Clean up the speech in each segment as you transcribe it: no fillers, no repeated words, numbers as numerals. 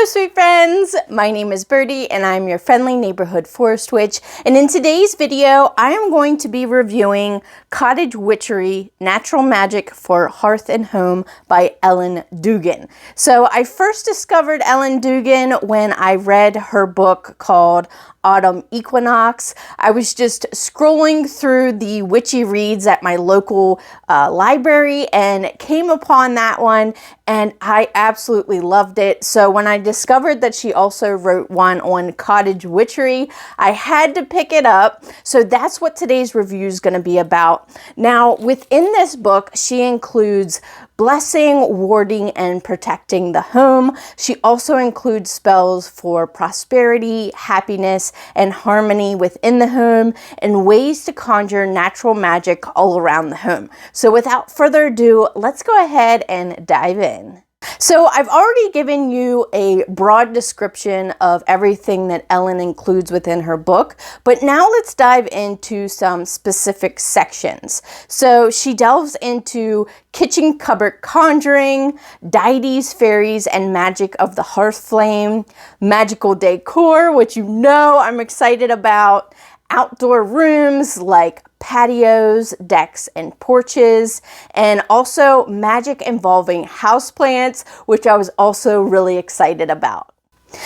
sweet friends, my name is Birdie and I'm your friendly neighborhood forest witch, and in today's video I am going to be reviewing Cottage Witchery Natural Magic for Hearth and Home by Ellen Dugan. So I first discovered Ellen Dugan when I read her book called Autumn Equinox. I was just scrolling through the witchy reads at my local library and came upon that one, and I absolutely loved it. So when I discovered that she also wrote one on Cottage Witchery, I had to pick it up. So that's what today's review is going to be about. Now, within this book, she includes blessing, warding, and protecting the home. She also includes spells for prosperity, happiness, and harmony within the home, and ways to conjure natural magic all around the home. So without further ado, let's go ahead and dive in. So I've already given you a broad description of everything that Ellen includes within her book, but now let's dive into some specific sections. So she delves into kitchen cupboard conjuring, deities, fairies, and magic of the hearth flame, magical decor, which you know I'm excited about, outdoor rooms like patios, decks, and porches, and also magic involving houseplants, which I was also really excited about.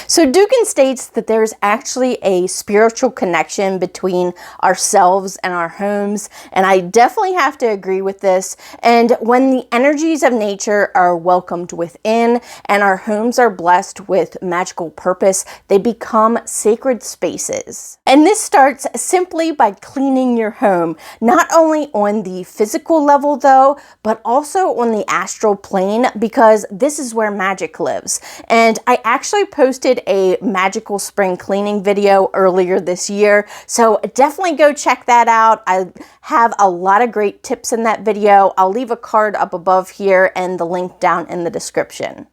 So Dugan states that there's actually a spiritual connection between ourselves and our homes, and I definitely have to agree with this. And when the energies of nature are welcomed within and our homes are blessed with magical purpose, they become sacred spaces. And this starts simply by cleaning your home, not only on the physical level though, but also on the astral plane, because this is where magic lives. And I actually posted a magical spring cleaning video earlier this year, so definitely go check that out. I have a lot of great tips in that video. I'll leave a card up above here and the link down in the description.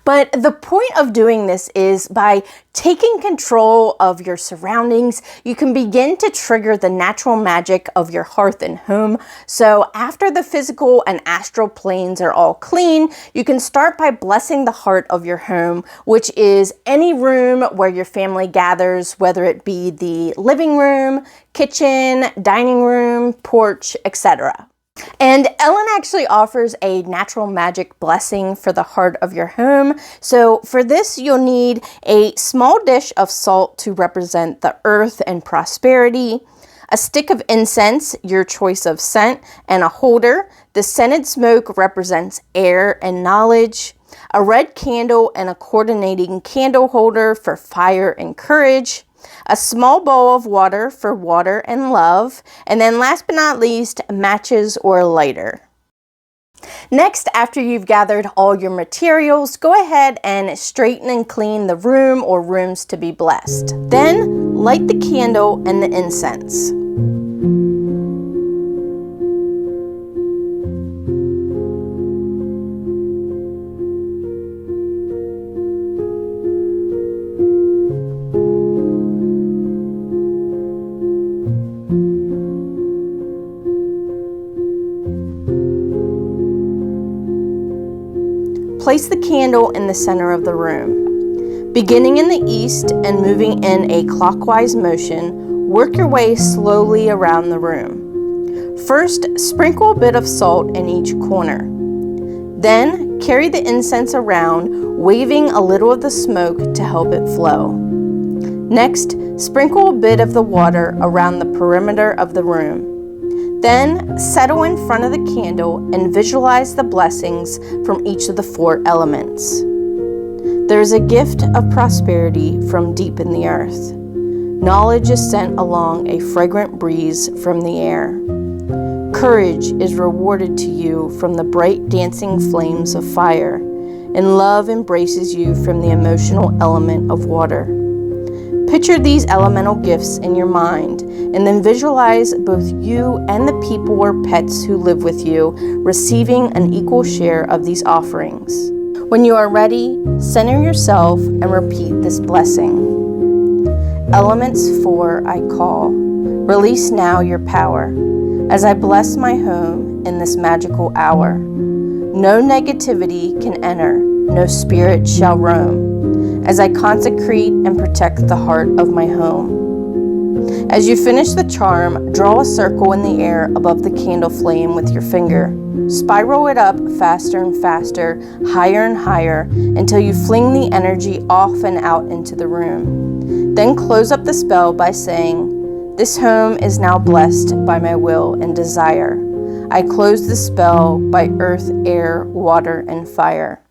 But the point of doing this is by taking control of your surroundings, you can begin to trigger the natural magic of your hearth and home. So after the physical and astral planes are all clean, you can start by blessing the heart of your home, which is any room where your family gathers, whether it be the living room, kitchen, dining room, porch, etc. And Ellen actually offers a natural magic blessing for the heart of your home. So for this, you'll need a small dish of salt to represent the earth and prosperity, a stick of incense, your choice of scent, and a holder. The scented smoke represents air and knowledge, a red candle and a coordinating candle holder for fire and courage, a small bowl of water for water and love, and then last but not least, matches or a lighter. Next, after you've gathered all your materials, go ahead and straighten and clean the room or rooms to be blessed. Then, light the candle and the incense. Place the candle in the center of the room. Beginning in the east and moving in a clockwise motion, work your way slowly around the room. First, sprinkle a bit of salt in each corner. Then, carry the incense around, waving a little of the smoke to help it flow. Next, sprinkle a bit of the water around the perimeter of the room. Then, settle in front of the candle and visualize the blessings from each of the 4 elements. There is a gift of prosperity from deep in the earth. Knowledge is sent along a fragrant breeze from the air. Courage is rewarded to you from the bright dancing flames of fire, and love embraces you from the emotional element of water. Picture these elemental gifts in your mind, and then visualize both you and the people or pets who live with you receiving an equal share of these offerings. When you are ready, center yourself and repeat this blessing. Elements 4 I call. Release now your power, as I bless my home in this magical hour. No negativity can enter, no spirit shall roam. as I consecrate and protect the heart of my home. As you finish the charm, draw a circle in the air above the candle flame with your finger. Spiral it up faster and faster, higher and higher, until you fling the energy off and out into the room. Then close up the spell by saying, "This home is now blessed by my will and desire. I close the spell by earth, air, water, and fire."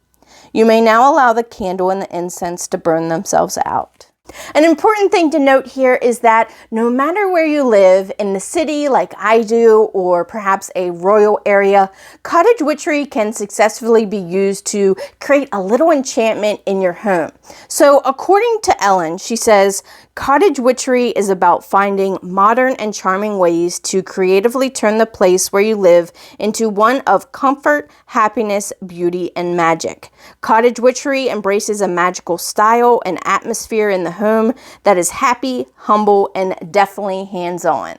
You may now allow the candle and the incense to burn themselves out. An important thing to note here is that no matter where you live, in the city like I do, or perhaps a royal area, cottage witchery can successfully be used to create a little enchantment in your home. So according to Ellen, she says, cottage witchery is about finding modern and charming ways to creatively turn the place where you live into one of comfort, happiness, beauty, and magic. Cottage witchery embraces a magical style and atmosphere in the home that is happy, humble, and definitely hands-on.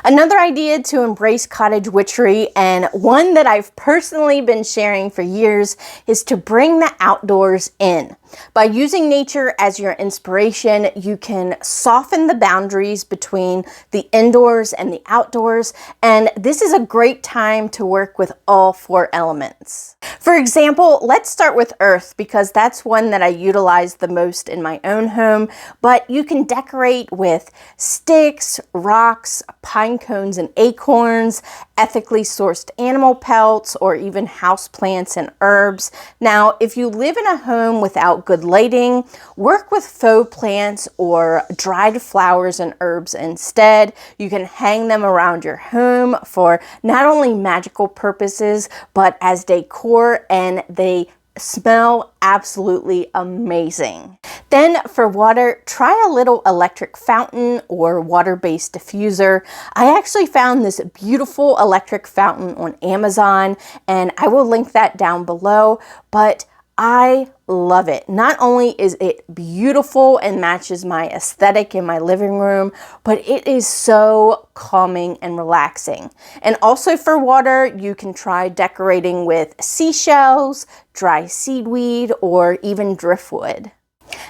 Another idea to embrace cottage witchery, and one that I've personally been sharing for years, is to bring the outdoors in. By using nature as your inspiration, you can soften the boundaries between the indoors and the outdoors, and this is a great time to work with all four elements. For example, let's start with earth, because that's one that I utilize the most in my own home, but you can decorate with sticks, rocks, pine cones and acorns, ethically sourced animal pelts, or even house plants and herbs. Now, if you live in a home without good lighting, work with faux plants or dried flowers and herbs instead. You can hang them around your home for not only magical purposes, but as decor, and they smell absolutely amazing. Then for water, try a little electric fountain or water-based diffuser. I actually found this beautiful electric fountain on Amazon, and I will link that down below, but I love it. Not only is it beautiful and matches my aesthetic in my living room, but it is so calming and relaxing. And also for water, you can try decorating with seashells, dry seaweed, or even driftwood.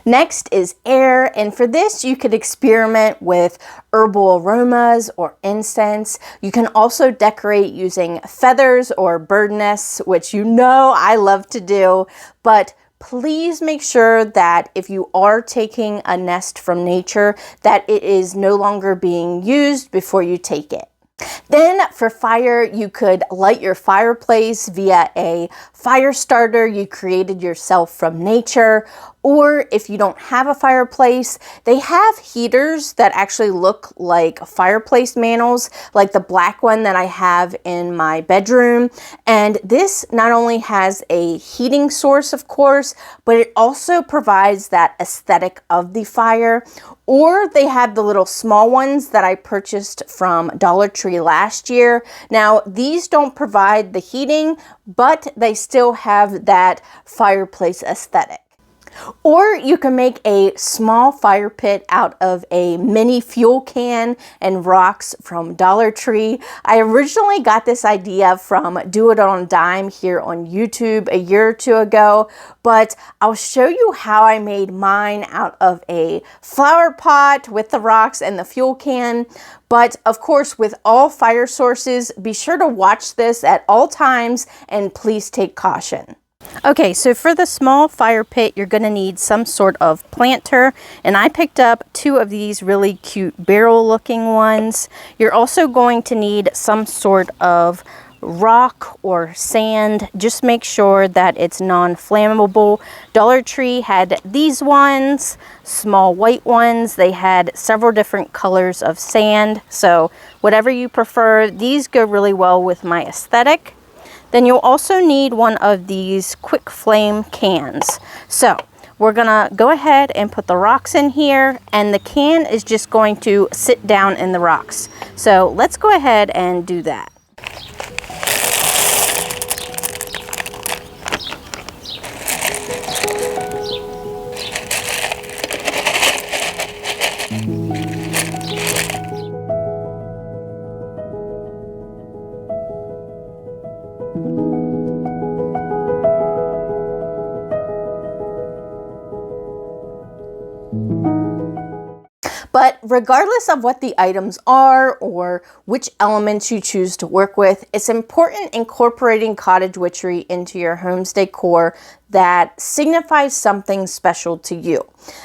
Next is air, and for this you could experiment with herbal aromas or incense. You can also decorate using feathers or bird nests, which you know I love to do, but please make sure that if you are taking a nest from nature, that it is no longer being used before you take it. Then for fire, you could light your fireplace via a fire starter you created yourself from nature. Or if you don't have a fireplace, they have heaters that actually look like fireplace mantles, like the black one that I have in my bedroom. And this not only has a heating source, of course, but it also provides that aesthetic of the fire. Or they have the little small ones that I purchased from Dollar Tree last year. Now, these don't provide the heating, but they still have that fireplace aesthetic. Or you can make a small fire pit out of a mini fuel can and rocks from Dollar Tree. I originally got this idea from Do It on a Dime here on YouTube a year or two ago, but I'll show you how I made mine out of a flower pot with the rocks and the fuel can. But of course, with all fire sources, be sure to watch this at all times and please take caution. Okay, so for the small fire pit, you're going to need some sort of planter, and I picked up 2 of these really cute barrel looking ones. You're also going to need some sort of rock or sand. Just make sure that it's non-flammable. Dollar Tree had these ones, small white ones. They had several different colors of sand, so whatever you prefer. These go really well with my aesthetic. Then you'll also need one of these quick flame cans. So we're gonna go ahead and put the rocks in here, and the can is just going to sit down in the rocks. So let's go ahead and do that. But regardless of what the items are or which elements you choose to work with, it's important incorporating cottage witchery into your home's decor that signifies something special to you.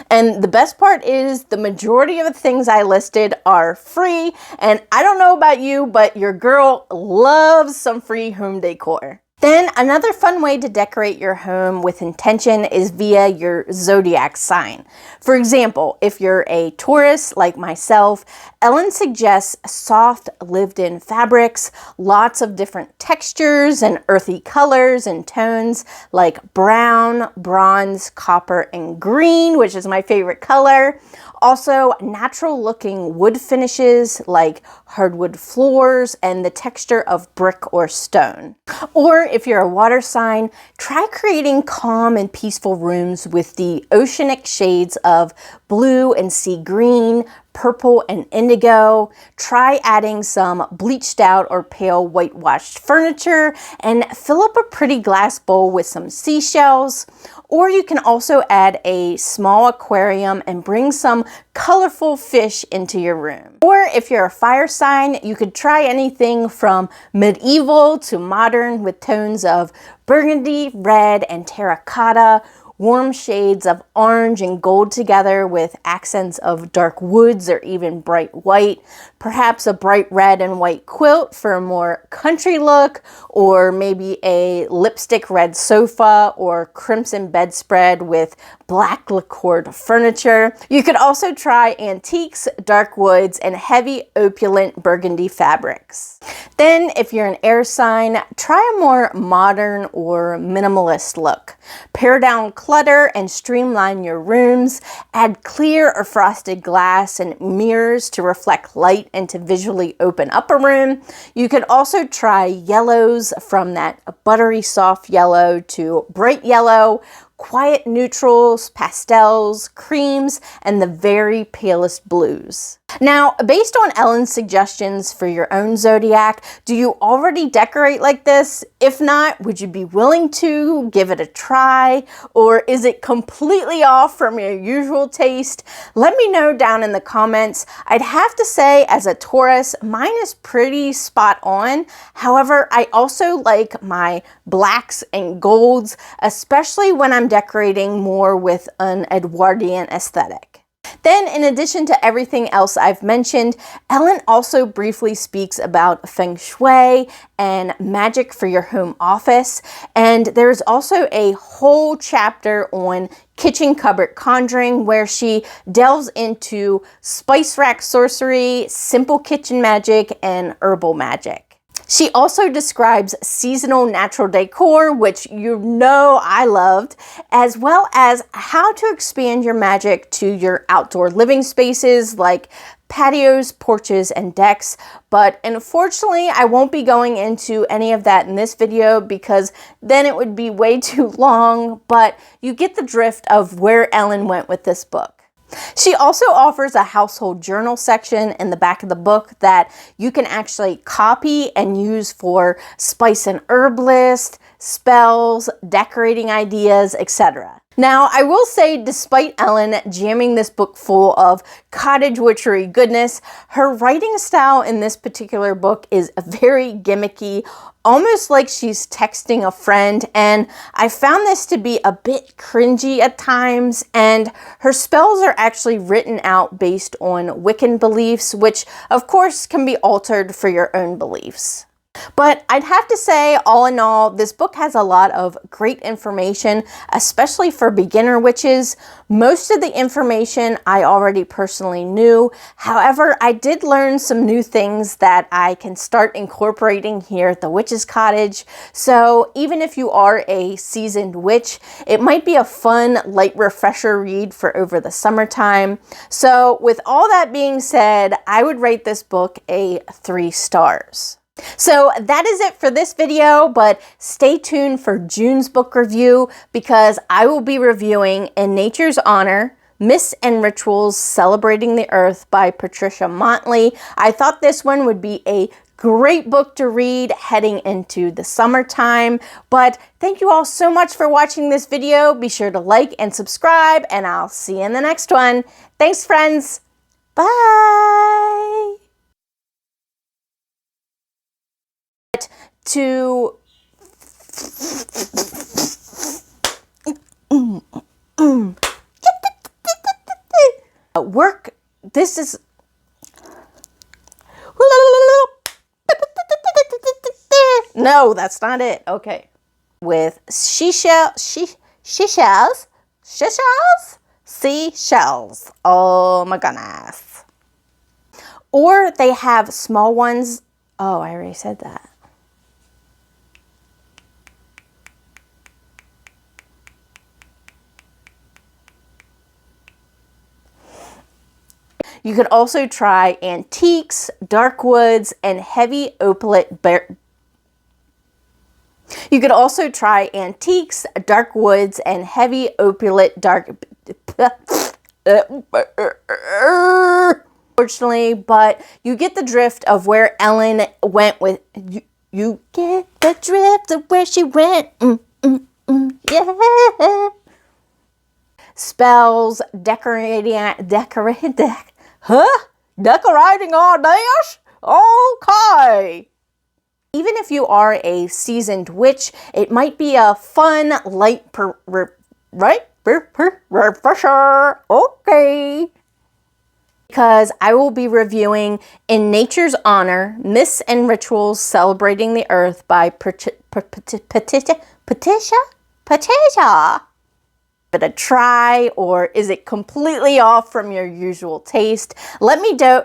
And the best part is the majority of the things I listed are free, and I don't know about you, but your girl loves some free home decor. Then another fun way to decorate your home with intention is via your zodiac sign. For example, if you're a Taurus like myself, Ellen suggests soft lived-in fabrics, lots of different textures and earthy colors and tones like brown, bronze, copper, and green, which is my favorite color. Also, natural looking wood finishes like hardwood floors and the texture of brick or stone. Or if you're a water sign, try creating calm and peaceful rooms with the oceanic shades of blue and sea green, purple and indigo. Try adding some bleached out or pale whitewashed furniture and fill up a pretty glass bowl with some seashells. Or you can also add a small aquarium and bring some colorful fish into your room. Or if you're a fire sign, you could try anything from medieval to modern with tones of burgundy, red, and terracotta, warm shades of orange and gold together with accents of dark woods or even bright white, perhaps a bright red and white quilt for a more country look, or maybe a lipstick red sofa or crimson bedspread with black lacquered furniture. You could also try antiques, dark woods, and heavy opulent burgundy fabrics. Then, if you're an air sign, try a more modern or minimalist look. Pare down clutter and streamline your rooms. Add clear or frosted glass and mirrors to reflect light and to visually open up a room. You could also try yellows, from that buttery soft yellow to bright yellow, quiet neutrals, pastels, creams, and the very palest blues. Now, based on Ellen's suggestions for your own zodiac, do you already decorate like this? If not, would you be willing to give it a try? Or is it completely off from your usual taste? Let me know down in the comments. I'd have to say, as a Taurus, mine is pretty spot on. However, I also like my blacks and golds, especially when I'm decorating more with an Edwardian aesthetic. Then, in addition to everything else I've mentioned, Ellen also briefly speaks about feng shui and magic for your home office. And there's also a whole chapter on kitchen cupboard conjuring where she delves into spice rack sorcery, simple kitchen magic, and herbal magic. She also describes seasonal natural decor, which you know I loved, as well as how to expand your magic to your outdoor living spaces like patios, porches, and decks. But unfortunately, I won't be going into any of that in this video because then it would be way too long, but you get the drift of where Ellen went with this book. She also offers a household journal section in the back of the book that you can actually copy and use for spice and herb list, spells, decorating ideas, etc. Now, I will say, despite Ellen jamming this book full of cottage witchery goodness, her writing style in this particular book is very gimmicky, almost like she's texting a friend, and I found this to be a bit cringy at times, and her spells are actually written out based on Wiccan beliefs, which of course can be altered for your own beliefs. But I'd have to say, all in all, this book has a lot of great information, especially for beginner witches. Most of the information I already personally knew. However, I did learn some new things that I can start incorporating here at the Witch's Cottage. So even if you are a seasoned witch, it might be a fun, light refresher read for over the summertime. So with all that being said, I would rate this book a 3 stars. So that is it for this video, but stay tuned for June's book review because I will be reviewing In Nature's Honor, Myths and Rituals Celebrating the Earth by Patricia Motley. I thought this one would be a Great book to read heading into the summertime. But thank you all so much for watching this video. Be sure to like and subscribe, and I'll see you in the next one. Thanks, friends. Bye. To work, this is no, that's not it. Okay. With seashells. Oh my goodness. Or they have small ones. Oh, I already said that. You could also try antiques, dark woods, and heavy opalite You could also try antiques, dark woods, and heavy opalite Unfortunately, but you get the drift of where Ellen went with you get the drift of where she went. Yeah. Spells, decorating our dash? Okay. Even if you are a seasoned witch, it might be a fun, light refresher. Okay. Because I will be reviewing In Nature's Honor, Myths and Rituals Celebrating the Earth by Patricia. It a try, or is it completely off from your usual taste? Let me know.